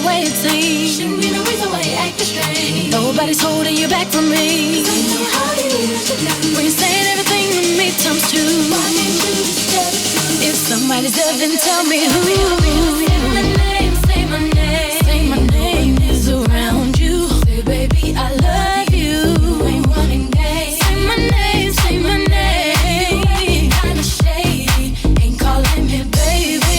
way it seems. Shouldn't be no reason why you acting strange. Nobody's holding you back from me. I know how you used to know. When you're saying everything to me times two. Why didn't you just tell the truth? If somebody's there, then tell me who. Say my name, say my name. Say my name is around you. Say baby, I love you. You ain't running games. Say my name, say my name. Kinda shady, ain't calling me baby.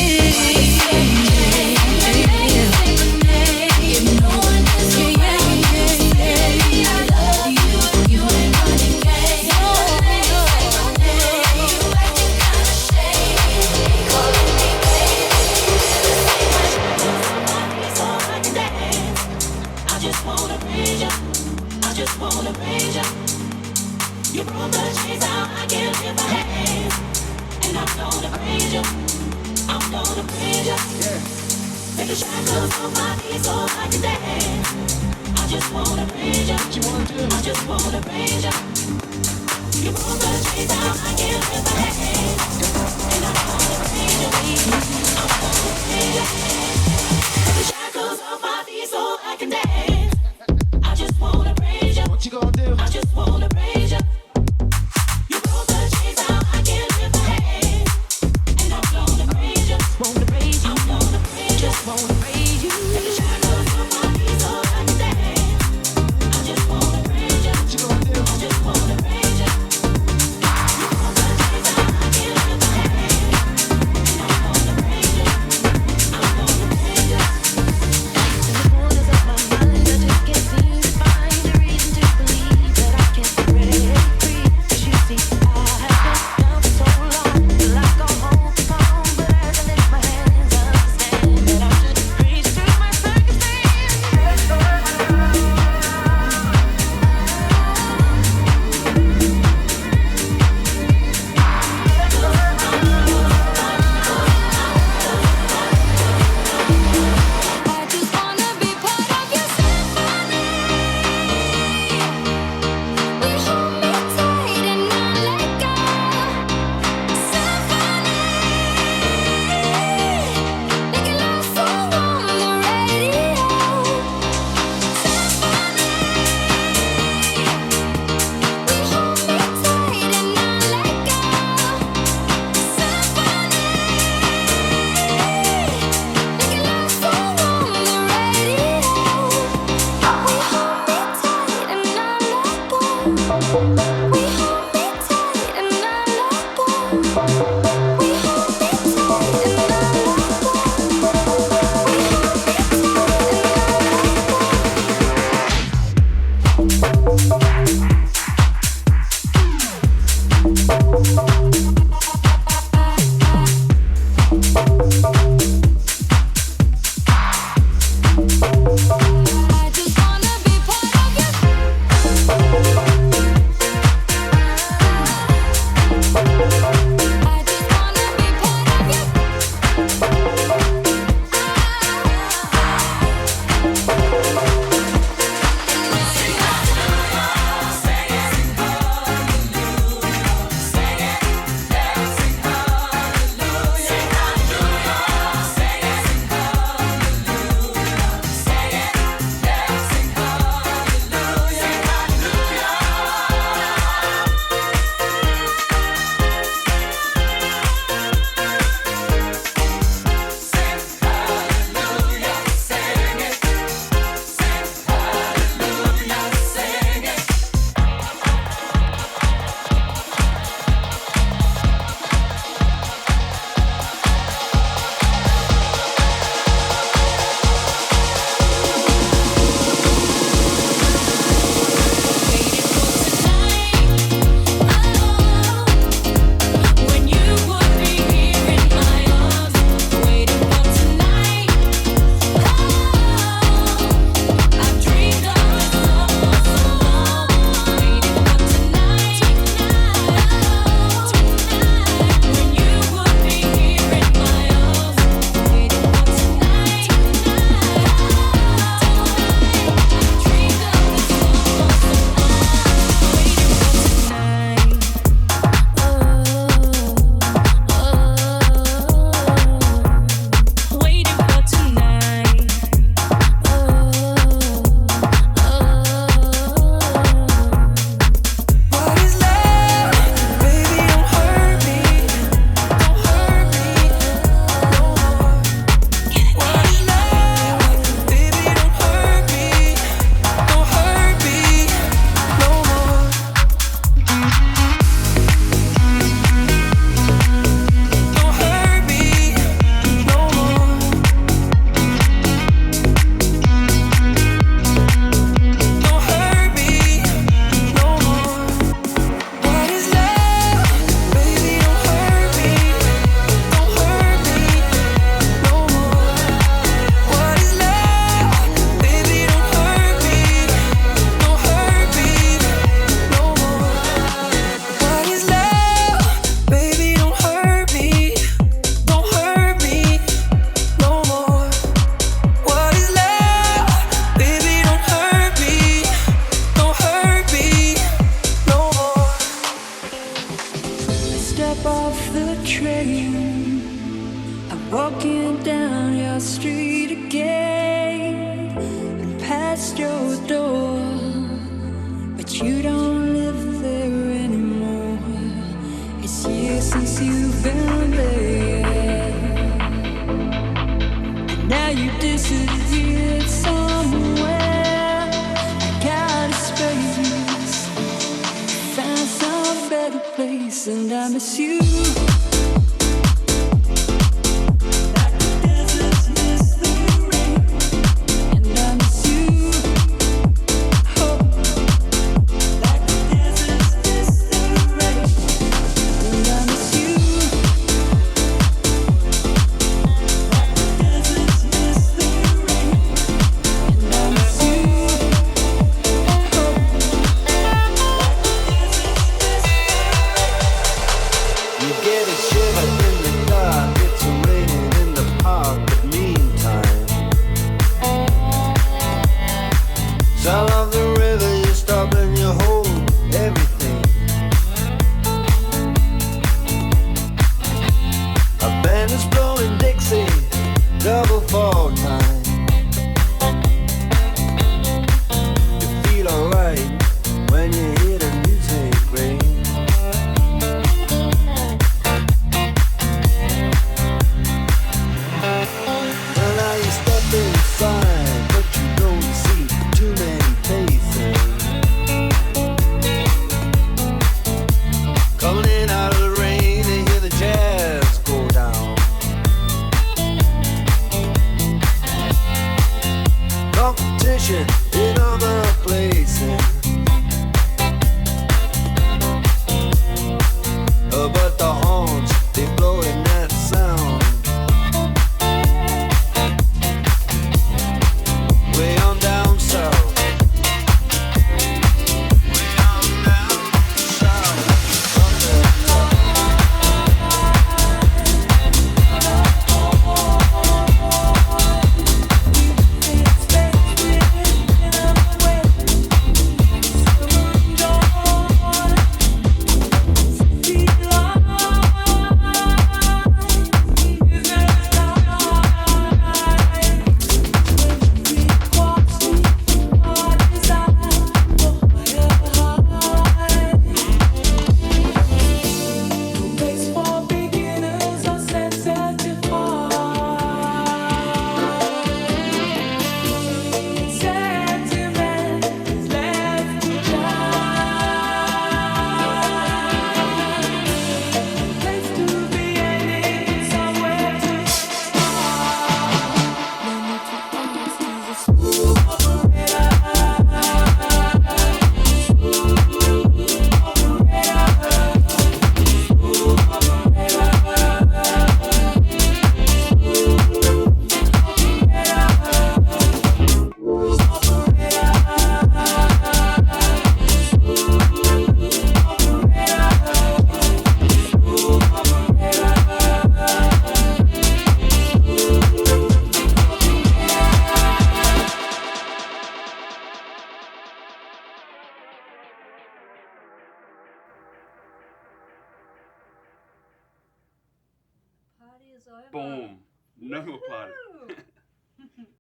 You broke the chains out, I can't live my hands. And I'm gonna praise you, I'm gonna praise you. Take the shackles off my feet so I can dance. I just wanna praise you, what you wanna do? I just wanna praise you. You broke the chains out, I can't live my hands. And I'm gonna praise you, I'm gonna praise you. Take the shackles off my feet so I can dance. I just wanna praise you, what you gonna do? I just wanna praise you. Circus past your door, but you don't live there anymore. It's years since you've been there, and now you disappeared somewhere. I got a space, found some better place, and I miss you. In other places, but the horns, they blow in that sound. Way on down south, way on down south. Boom. No more party.